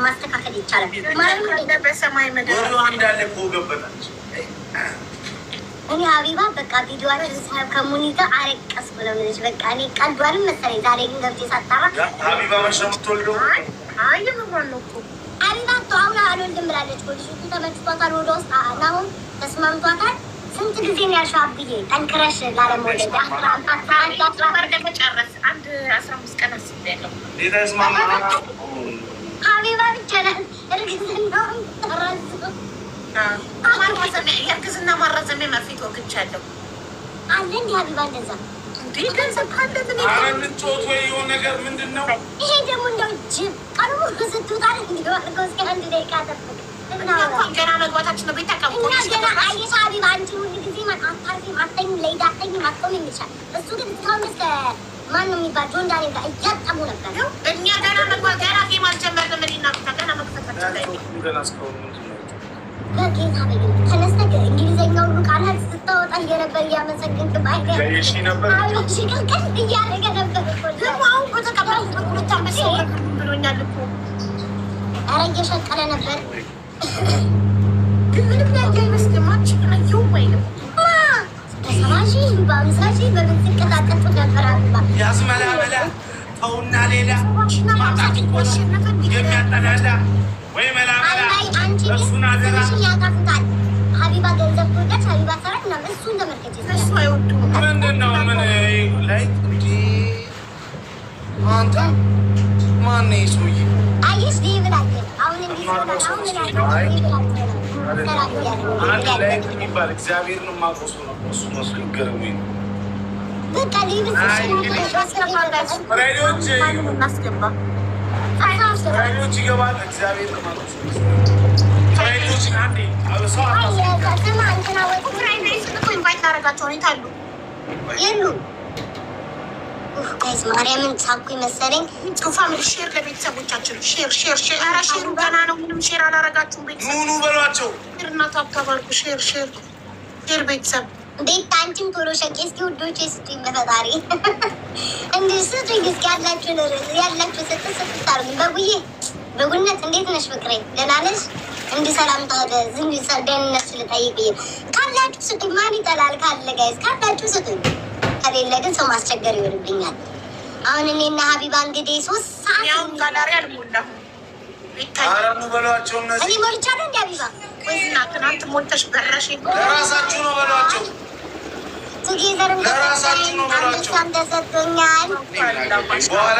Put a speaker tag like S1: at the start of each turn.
S1: ማስተካከል ይቻላል ማለት
S2: በሰማይ ምድር እንዳለ ገበታች
S1: እኔ ሀቢባ በቃ ቪዲዮዋችን ሳይሆን ከሙኒጋ አረቀስ ብለው ልጅ በቃ እኔ ቀልዷንም መሰለኝ ዛሬ ግን ገብቼ ሳጣራ
S2: ሀቢባ መቼ ነው የምትወልደው?
S1: አይ ምንድን ነው እኮ ሀቢባ እኮ አሁን አልወልድም ብላለች እኮ ልጅቱ ተመችቷታል ወደ ውስጥ አሁን ተስማምቷታል። ስንት ጊዜ ነው ያልሽው አብዬ ጠንክረሽ ላለመውለድ
S2: ጨረስ 15 ቀን አስቤያለሁ።
S1: ሀቢባ ብቻ ናት እርግዝናውን ተረሱ
S2: የእርግዝና ማራዘሚያ መርፌት ወግቻለሁ
S1: አለ እንዲ ሀቢባ እንደዛ
S2: እንዴ ገንዘብ ካለ ልንጮት ወይ የሆነ ነገር ምንድን ነው
S1: ይሄ ደግሞ እንደው ጅብ ቀኑ ስትወጣ እንዲሁ አድርገው እስከ 1 ደቂቃ ጠብቅ
S2: ገና መግባታችን ነው። ቤት ተቀምጦ
S1: ገና አየሽ ሀቢባ አንቺ ሁሉ ጊዜ አታርፊም አትተኝም ለይዳ አትተኝም አትቆሚም ይቻል እሱ ግን እስካሁን እስከ ማነው የሚባል ጆን ዳንኤል ጋር እያጠሙ ነበር።
S2: እኛ ገና መግባት ገና ጌም አልጀመርንም። እኔና ገና መግባታችን ላይ
S1: በጌታ በጌ ተነስተህ እንግሊዘኛው ሁሉ ቃላት ስታወጣ እየነበር እያመሰግንክ ሽቅልቅል እያደረገ ነበር ደግሞ አሁን በተቀበሉ ሁለት አንበሳ ብሎኛል እኮ ኧረ እየሸቀለ ነበር።
S2: ግን ምንም ያለ አይመስልም። አንቺ አየው ወይ ነው
S1: በሰማሺ በአምሳሺ በምትቀጣቀጡ ነበር አባ
S2: ያዝመላመላ ተውና ሌላ ማጣት ቆሽ የሚያጠላላ ወይ መላመላ እሱን አገራ
S1: ያጣፍታል። ሀቢባ ገንዘብ ትወዳች ሀቢባ ሰራት እና እሱን ተመልከች።
S2: እሱ አይወዱ ምንድን ነው ምን ላይ እንዲ አንተ ማን ሰውዬ
S1: አየሽ ዲብላክ አሁን እንዲህ
S2: ላይ የሚባል እግዚአብሔር ነው ማቆሱ ነው እሱ መስሎ ይገርሙኝ
S1: በቃ ሊብስ
S2: እናስገባ ራዲዮች ይገባል። እግዚአብሔር ነው ማቆሱ ራዲዮች አንዴ ሰው
S1: ጋይስ ማርያምን ሳኩኝ መሰለኝ።
S2: ፋሚሊ ሼር ለቤተሰቦቻችን ሼር ኧረ ሼሩ ገና ነው። ምንም ሼር አላረጋችሁም። ቤተሰብ ኑኑ በሏቸው። እናት አካባልኩ ሼር ቤተሰብ
S1: ቤት አንቺም ቶሎ ሸቄ እስኪ ውዶቼ ስጡኝ በፈጣሪ እንዲህ ስጡኝ እስኪ ያላችሁ ስትታሩ በጉዬ በጉነት እንዴት ነሽ ፍቅሬ? ደህና ነሽ? እንዲህ ሰላምታ ዝም ደህንነት ልጠይቅ ካላችሁ ስጡኝ። ማን ይጠላል? ካለ ጋይስ ካላችሁ ስጡኝ። ከሌለ ግን ሰው ማስቸገር ይሆንብኛል። አሁን እኔና ሀቢባ እንግዲህ 3 ሰዓት
S2: ያው ጋላሪ አልሞላሁ አረኑ በሏቸው። እነዚህ
S1: እኔ ሞልቻለሁ እንደ ሀቢባ
S2: ወይና ትናንት ሞልተሽ በራሽ ለራሳችሁ ነው በሏቸው።
S1: ቱጌዘር
S2: ለራሳችሁ ነው በሏቸው።
S1: ተሰጥቶኛል
S2: በኋላ